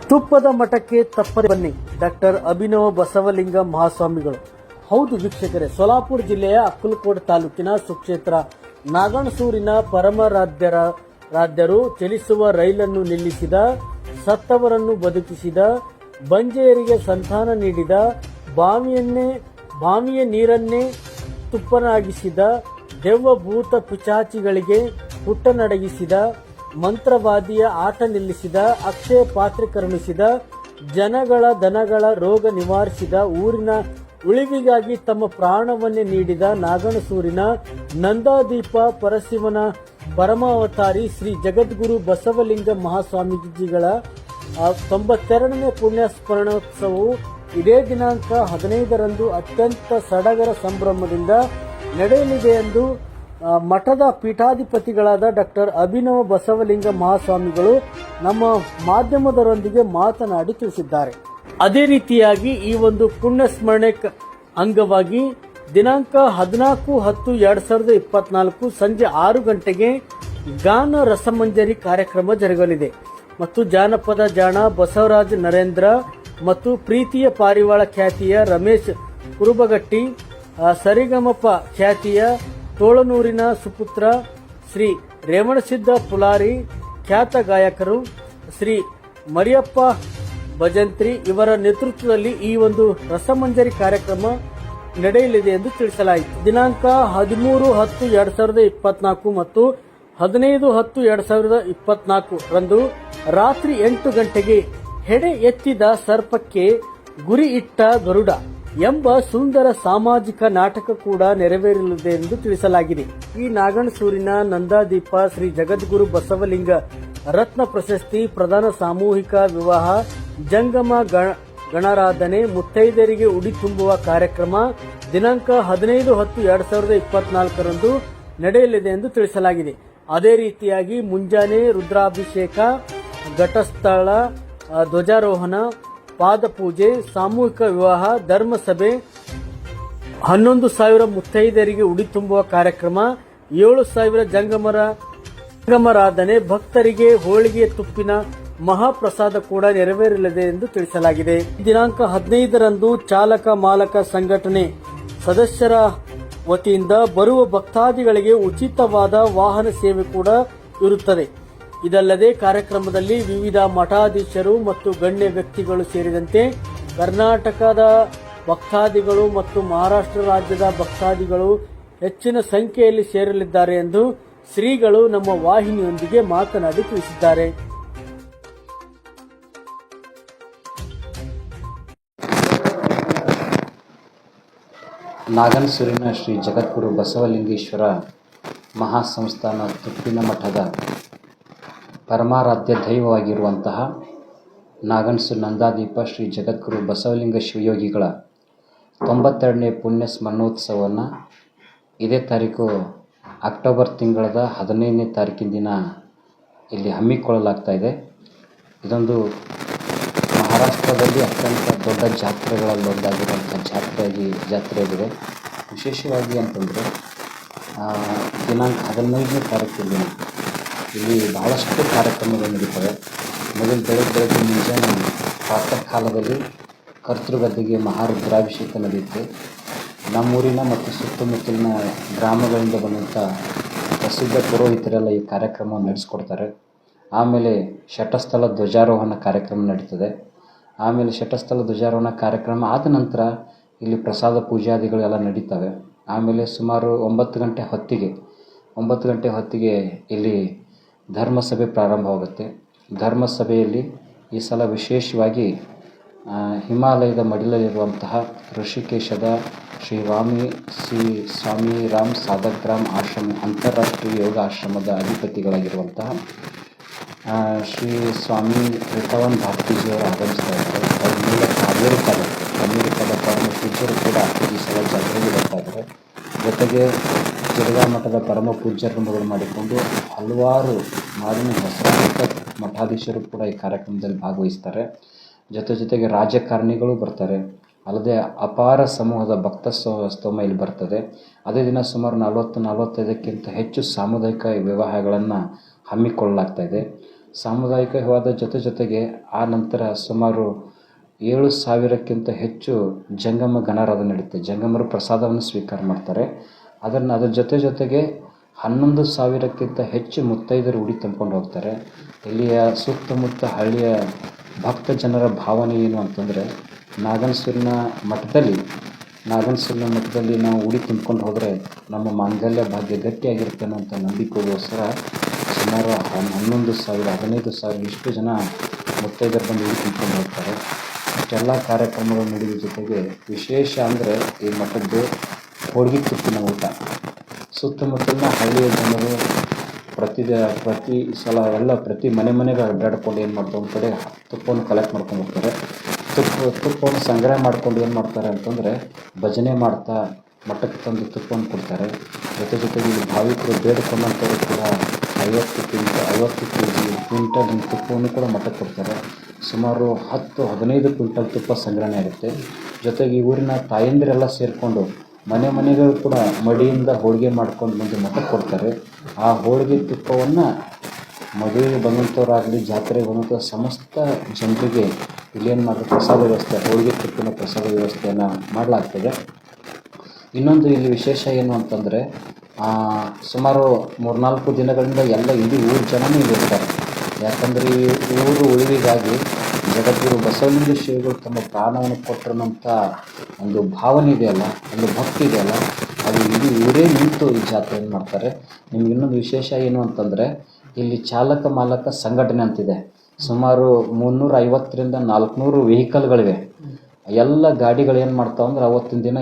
ತುಪ್ಪದ ಮಠಕ್ಕೆ ತಪ್ಪದೆ ಬನ್ನಿ. ಡಾಕ್ಟರ್ ಅಭಿನವ ಬಸವಲಿಂಗ ಮಹಾಸ್ವಾಮಿಗಳು. ಹೌದು ವೀಕ್ಷಕರೇ, ಸೋಲಾಪುರ ಜಿಲ್ಲೆಯ ಅಕ್ಕಲಕೋಟ ತಾಲೂಕಿನ ಸುಕ್ಷೇತ್ರ ನಾಗಣಸೂರಿನ ಪರಮರಾಧ್ಯರು ಚಲಿಸುವ ರೈಲನ್ನು ನಿಲ್ಲಿಸಿದ, ಸತ್ತವರನ್ನು ಬದುಕಿಸಿದ, ಬಂಜೆಯರಿಗೆ ಸಂತಾನ ನೀಡಿದ, ಬಾವಿಯ ನೀರನ್ನೇ ತುಪ್ಪನಾಗಿಸಿದ, ದೆವ್ವ ಭೂತ ಪಿಚಾಚಿಗಳಿಗೆ ಹುಟ್ಟನಡಗಿಸಿದ, ಮಂತ್ರವಾದಿಯ ಆಟ ನಿಲ್ಲಿಸಿದ, ಅಕ್ಷಯ ಪಾತ್ರೆ ಕರುಣಿಸಿದ, ಜನಗಳ ದನಗಳ ರೋಗ ನಿವಾರಿಸಿದ, ಊರಿನ ಉಳಿವಿಗಾಗಿ ತಮ್ಮ ಪ್ರಾಣವನ್ನೇ ನೀಡಿದ ನಾಗಣಸೂರಿನ ನಂದಾದೀಪ ಪರಶಿವನ ಪರಮಾವತಾರಿ ಶ್ರೀ ಜಗದ್ಗುರು ಬಸವಲಿಂಗ ಮಹಾಸ್ವಾಮೀಜಿಗಳ 92ನೇ ಪುಣ್ಯಸ್ಮರಣೋತ್ಸವವು ಇದೇ ದಿನಾಂಕ 15ರಂದು ಅತ್ಯಂತ ಸಡಗರ ಸಂಭ್ರಮದಿಂದ ನಡೆಯಲಿದೆ ಎಂದು ಮಠದ ಪೀಠಾಧಿಪತಿಗಳಾದ ಡಾಕ್ಟರ್ ಅಭಿನವ ಬಸವಲಿಂಗ ಮಹಾಸ್ವಾಮಿಗಳು ನಮ್ಮ ಮಾಧ್ಯಮದವರೊಂದಿಗೆ ಮಾತನಾಡಿ ತಿಳಿಸಿದ್ದಾರೆ. ಅದೇ ರೀತಿಯಾಗಿ ಈ ಒಂದು ಪುಣ್ಯಸ್ಮರಣೆ ಅಂಗವಾಗಿ ದಿನಾಂಕ 14/10/2024 ಸಂಜೆ 6 ಗಂಟೆಗೆ ಗಾನ ರಸಮಂಜರಿ ಕಾರ್ಯಕ್ರಮ ಜರುಗಲಿದೆ ಮತ್ತು ಜಾನಪದ ಜಾಣ ಬಸವರಾಜ ನರೇಂದ್ರ ಮತ್ತು ಪ್ರೀತಿಯ ಪಾರಿವಾಳ ಖ್ಯಾತಿಯ ರಮೇಶ್ ಕುರುಬಗಟ್ಟಿ, ಸರಿಗಮಪ ಖ್ಯಾತಿಯ ತೋಳನೂರಿನ ಸುಪುತ್ರ ಶ್ರೀ ರೇವಣಸಿದ್ದ ಪುಲಾರಿ, ಖ್ಯಾತ ಗಾಯಕರು ಶ್ರೀ ಮರಿಯಪ್ಪ ಭಜಂತ್ರಿ ಇವರ ನೇತೃತ್ವದಲ್ಲಿ ಈ ಒಂದು ರಸಮಂಜರಿ ಕಾರ್ಯಕ್ರಮ ನಡೆಯಲಿದೆ ಎಂದು ತಿಳಿಸಲಾಯಿತು. ದಿನಾಂಕ 13/10/2024 ಮತ್ತು 15/10/2024 ರಂದು ರಾತ್ರಿ 8 ಗಂಟೆಗೆ ಹೆಡೆ ಎತ್ತಿದ ಸರ್ಪಕ್ಕೆ ಗುರಿ ಇಟ್ಟ ಗರುಡ ಎಂಬ ಸುಂದರ ಸಾಮಾಜಿಕ ನಾಟಕ ಕೂಡ ನೆರವೇರಲಿದೆ ಎಂದು ತಿಳಿಸಲಾಗಿದೆ. ಈ ನಾಗಣಸೂರಿನ ನಂದಾದೀಪ ಶ್ರೀ ಜಗದ್ಗುರು ಬಸವಲಿಂಗ ರತ್ನ ಪ್ರಶಸ್ತಿ ಪ್ರಧಾನ ಸಾಮೂಹಿಕ ವಿವಾಹ, ಜಂಗಮ ಗಣರಾಧನೆ, ಮುತ್ತೈದೆಯರಿಗೆ ಉಡಿ ತುಂಬುವ ಕಾರ್ಯಕ್ರಮ ದಿನಾಂಕ 15/10/2024 ರಂದು ನಡೆಯಲಿದೆ ಎಂದು ತಿಳಿಸಲಾಗಿದೆ. ಅದೇ ರೀತಿಯಾಗಿ ಮುಂಜಾನೆ ರುದ್ರಾಭಿಷೇಕ, ಘಟಸ್ಥಳ, ಧ್ವಜಾರೋಹಣ, ಪಾದಪೂಜೆ, ಸಾಮೂಹಿಕ ವಿವಾಹ, ಧರ್ಮಸಭೆ, 11,000 ಮುತ್ತೈದೆಯರಿಗೆ ಉಡಿ ತುಂಬುವ ಕಾರ್ಯಕ್ರಮ, 7,000 ಜಂಗಮರಾಧನೆ, ಭಕ್ತರಿಗೆ ಹೋಳಿಗೆ ತುಪ್ಪಿನ ಮಹಾಪ್ರಸಾದ ಕೂಡ ನೆರವೇರಲಿದೆ ಎಂದು ತಿಳಿಸಲಾಗಿದೆ. ದಿನಾಂಕ 15ರಂದು ಚಾಲಕ ಮಾಲಕ ಸಂಘಟನೆ ಸದಸ್ಯರ ವತಿಯಿಂದ ಬರುವ ಭಕ್ತಾದಿಗಳಿಗೆ ಉಚಿತವಾದ ವಾಹನ ಸೇವೆ ಕೂಡ ಇರುತ್ತದೆ. ಇದಲ್ಲದೆ ಕಾರ್ಯಕ್ರಮದಲ್ಲಿ ವಿವಿಧ ಮಠಾಧೀಶರು ಮತ್ತು ಗಣ್ಯ ವ್ಯಕ್ತಿಗಳು ಸೇರಿದಂತೆ ಕರ್ನಾಟಕದ ಭಕ್ತಾದಿಗಳು ಮತ್ತು ಮಹಾರಾಷ್ಟ್ರ ರಾಜ್ಯದ ಭಕ್ತಾದಿಗಳು ಹೆಚ್ಚಿನ ಸಂಖ್ಯೆಯಲ್ಲಿ ಸೇರಲಿದ್ದಾರೆ ಎಂದು ಶ್ರೀಗಳು ನಮ್ಮ ವಾಹಿನಿಯೊಂದಿಗೆ ಮಾತನಾಡಿ ತಿಳಿಸಿದ್ದಾರೆ. ನಾಗಣಸೂರಿನ ಶ್ರೀ ಜಗದ್ಗುರು ಬಸವಲಿಂಗೇಶ್ವರ ಮಹಾಸಂಸ್ಥಾನ ತುಪ್ಪಿನ ಮಠದ ಪರಮಾರಾಧ್ಯ ದೈವವಾಗಿರುವಂತಹ ನಾಗಣಸೂರು ನಂದಾದೀಪ ಶ್ರೀ ಜಗದ್ಗುರು ಬಸವಲಿಂಗ ಶಿವಯೋಗಿಗಳ 92ನೇ ಪುಣ್ಯ ಸ್ಮರಣೋತ್ಸವವನ್ನು ಇದೇ ತಾರೀಕು ಅಕ್ಟೋಬರ್ ತಿಂಗಳದ 15ನೇ ತಾರೀಕಿನ ದಿನ ಇಲ್ಲಿ ಹಮ್ಮಿಕೊಳ್ಳಲಾಗ್ತಾ ಇದೆ. ಇದೊಂದು ಮಹಾರಾಷ್ಟ್ರದಲ್ಲಿ ಅತ್ಯಂತ ದೊಡ್ಡ ಜಾತ್ರೆಗಳಲ್ಲಿ ಒಂದಾಗಿರುವಂಥ ಜಾತ್ರೆಯಾಗಿದೆ. ವಿಶೇಷವಾಗಿ ಅಂತಂದರೆ ದಿನಾಂಕ 15ನೇ ತಾರೀಕಿನ ಇಲ್ಲಿ ಬಹಳಷ್ಟು ಕಾರ್ಯಕ್ರಮಗಳು ನಡೀತವೆ. ಮೊದಲು ಬೆಳಗ್ಗೆ ಮುಂಜಾನೆ ಪ್ರಾತಃ ಕಾಲದಲ್ಲಿ ಕರ್ತೃಗದ್ದೆಗೆ ಮಹಾರುದ್ರಾಭಿಷೇಕ ನಡೆಯುತ್ತೆ. ನಮ್ಮೂರಿನ ಮತ್ತು ಸುತ್ತಮುತ್ತಲಿನ ಗ್ರಾಮಗಳಿಂದ ಬಂದಂಥ ಪ್ರಸಿದ್ಧ ಪುರೋಹಿತರೆಲ್ಲ ಈ ಕಾರ್ಯಕ್ರಮವನ್ನು ನಡೆಸ್ಕೊಡ್ತಾರೆ. ಆಮೇಲೆ ಶಟಸ್ಥಲ ಧ್ವಜಾರೋಹಣ ಕಾರ್ಯಕ್ರಮ ನಡೀತದೆ. ಆಮೇಲೆ ಶಟಸ್ಥಲ ಧ್ವಜಾರೋಹಣ ಕಾರ್ಯಕ್ರಮ ಆದ ನಂತರ ಇಲ್ಲಿ ಪ್ರಸಾದ ಪೂಜಾದಿಗಳೆಲ್ಲ ನಡೀತವೆ. ಆಮೇಲೆ ಸುಮಾರು 9 ಗಂಟೆ ಹೊತ್ತಿಗೆ ಇಲ್ಲಿ ಧರ್ಮಸಭೆ ಪ್ರಾರಂಭವಾಗುತ್ತೆ. ಧರ್ಮಸಭೆಯಲ್ಲಿ ಈ ಸಲ ವಿಶೇಷವಾಗಿ ಹಿಮಾಲಯದ ಮಡಿಲಲ್ಲಿರುವಂತಹ ಋಷಿಕೇಶದ ಶ್ರೀ ಸ್ವಾಮಿ ರಾಮ್ ಸಾಧಕ್ರಾಮ್ ಆಶ್ರಮ ಅಂತಾರಾಷ್ಟ್ರೀಯ ಯೋಗ ಆಶ್ರಮದ ಅಧಿಪತಿಗಳಾಗಿರುವಂತಹ ಶ್ರೀ ಸ್ವಾಮಿ ರಿತವನ್ ಭಾರತೀಜಿಯವರು ಆಗಮಿಸ್ತಾ ಇದ್ದಾರೆ. ಅವ್ರ ಮೂಲಕ ಅಮೇರಿಕಾದ ಪರಮ ಪೂಜ್ಯರು ಕೂಡ ಈ ಸಲ ಜಾತ್ರೆಗೆ ಬರ್ತಾ ಇದ್ದಾರೆ. ಜೊತೆಗೆ ಜಿರಗಾ ಮಠದ ಪರಮ ಪೂಜ್ಯರನ್ನು ಮೊದಲು ಮಾಡಿಕೊಂಡು ಹಲವಾರು ನಾಡಿನ ಹೆಸರಾಂತ ಮಠಾಧೀಶರು ಕೂಡ ಈ ಕಾರ್ಯಕ್ರಮದಲ್ಲಿ ಭಾಗವಹಿಸ್ತಾರೆ. ಜೊತೆಗೆ ರಾಜಕಾರಣಿಗಳು ಬರ್ತಾರೆ. ಅಲ್ಲದೆ ಅಪಾರ ಸಮೂಹದ ಭಕ್ತ ಸ್ತೋಮ ಇಲ್ಲಿ ಬರ್ತದೆ. ಅದೇ ದಿನ ಸುಮಾರು 40-45ಕ್ಕಿಂತ ಹೆಚ್ಚು ಸಾಮುದಾಯಿಕ ವಿವಾಹಗಳನ್ನು ಹಮ್ಮಿಕೊಳ್ಳಲಾಗ್ತಾ ಇದೆ. ಸಾಮುದಾಯಿಕವಾದ ಜೊತೆಗೆ ಆ ನಂತರ ಸುಮಾರು 7,000ಕ್ಕಿಂತ ಹೆಚ್ಚು ಜಂಗಮ ಗಣರಾಧನೆ ನಡೆಯುತ್ತೆ. ಜಂಗಮರು ಪ್ರಸಾದವನ್ನು ಸ್ವೀಕಾರ ಮಾಡ್ತಾರೆ. ಅದರ ಜೊತೆಗೆ 11,000ಕ್ಕಿಂತ ಹೆಚ್ಚು ಮುತ್ತೈದೆಯರು ಉಡಿ ತುಂಬಿಕೊಂಡು ಹೋಗ್ತಾರೆ. ಇಲ್ಲಿಯ ಸುತ್ತಮುತ್ತ ಹಳ್ಳಿಯ ಭಕ್ತ ಜನರ ಭಾವನೆ ಏನು ಅಂತಂದರೆ, ನಾಗನಸೂರಿನ ಮಠದಲ್ಲಿ ನಾವು ಉಡಿ ತುಂಬಿಕೊಂಡು ಹೋದರೆ ನಮ್ಮ ಮಾಂಗಲ್ಯ ಭಾಗ್ಯ ಗಟ್ಟಿಯಾಗಿರುತ್ತೆ ಅನ್ನೋಂಥ ನಂಬಿಕೆಗೋಸ್ಕರ ಸುಮಾರು 11,000 15,000 ಇಷ್ಟು ಜನ ಮುತ್ತೈದೆಯರು ಬಂದು ಉಡಿ ತುಂಬಿಕೊಂಡು ಹೋಗ್ತಾರೆ. ಇಷ್ಟೆಲ್ಲ ಕಾರ್ಯಕ್ರಮಗಳು ನಡೆಯುವ ಜೊತೆಗೆ ವಿಶೇಷ ಅಂದರೆ ಈ ಮಠದ್ದು ಹೋಳಿಗೆ ತುಪ್ಪಿನ ಊಟ. ಸುತ್ತಮುತ್ತಲಿನ ಹಳ್ಳಿಯ ಜನರು ಪ್ರತಿ ಸಲ ಪ್ರತಿ ಮನೆಗೆ ಅಡ್ಡಾಡ್ಕೊಂಡು ಏನು ಮಾಡ್ತಾರೆ, ಒಂದು ಕಡೆ ತುಪ್ಪವನ್ನು ಕಲೆಕ್ಟ್ ಮಾಡ್ಕೊಂಡು ಹೋಗ್ತಾರೆ. ತುಪ್ಪವನ್ನು ಸಂಗ್ರಹ ಮಾಡ್ಕೊಂಡು ಏನು ಮಾಡ್ತಾರೆ ಅಂತಂದರೆ ಭಜನೆ ಮಾಡ್ತಾ ಮಠಕ್ಕೆ ತಂದು ತುಪ್ಪವನ್ನು ಕೊಡ್ತಾರೆ. ಜೊತೆಗೆ ಈ ಭಾವಿಕರು ಬೇಡಿಕೊಂಡಂಥವ್ರು ಕೂಡ 50 kg ಕ್ವಿಂಟಲ್ ತುಪ್ಪವನ್ನು ಕೂಡ ಮಠಕ್ಕೆ ಕೊಡ್ತಾರೆ. ಸುಮಾರು 10-15 ಕ್ವಿಂಟಲ್ ತುಪ್ಪ ಸಂಗ್ರಹಣೆ ಆಗುತ್ತೆ. ಜೊತೆಗೆ ಈ ಊರಿನ ತಾಯಂದಿರೆಲ್ಲ ಸೇರಿಕೊಂಡು ಮನೆಗೂ ಕೂಡ ಮಡಿಯಿಂದ ಹೋಳಿಗೆ ಮಾಡ್ಕೊಂಡು ಬಂದು ಮಠಕ್ಕೆ ಕೊಡ್ತಾರೆ. ಆ ಹೋಳಿಗೆ ತುಪ್ಪವನ್ನು ಮದುವೆಗೆ ಬಂದಂಥವ್ರಾಗಲಿ, ಜಾತ್ರೆಗೆ ಬಂದಂಥ ಸಮಸ್ತ ಜನರಿಗೆ ಇಲ್ಲೇನು ಮಾಡ್ತಾರೆ, ಪ್ರಸಾದ ವ್ಯವಸ್ಥೆ, ಹೋಳಿಗೆ ತುಪ್ಪಿನ ಪ್ರಸಾದ ವ್ಯವಸ್ಥೆಯನ್ನು ಮಾಡಲಾಗ್ತದೆ. ಇನ್ನೊಂದು ಇಲ್ಲಿ ವಿಶೇಷ ಏನು ಅಂತಂದರೆ, ಸುಮಾರು 3-4 ದಿನಗಳಿಂದ ಇಡೀ ಊರು ಜನನೂ ಇಲ್ಲಿರ್ತಾರೆ. ಯಾಕಂದರೆ ಈ ಊರು ಉಳಿವಿಗಾಗಿ ಜಗದ್ಗುರು ಬಸವಲಿಂಗ ಶ್ರೀಗಳು ತಮ್ಮ ಪ್ರಾಣವನ್ನು ಕೊಟ್ಟಿರೋಂಥ ಒಂದು ಭಾವನೆ ಇದೆಯಲ್ಲ, ಒಂದು ಭಕ್ತಿ ಇದೆಯಲ್ಲ, ಅದು ಇಡೀ ಊರೇ ನಿಂತು ಈ ಜಾತ್ರೆಯನ್ನು ಮಾಡ್ತಾರೆ. ನಿಮ್ಗೆ ಇನ್ನೊಂದು ವಿಶೇಷ ಏನು ಅಂತಂದರೆ, ಇಲ್ಲಿ ಚಾಲಕ ಮಾಲಕ ಸಂಘಟನೆ ಅಂತಿದೆ. ಸುಮಾರು 350ರಿಂದ 400 ವೆಹಿಕಲ್ಗಳಿವೆ. ಎಲ್ಲ ಗಾಡಿಗಳು ಏನು ಮಾಡ್ತಾವಂದ್ರೆ ಅವತ್ತಿನ ದಿನ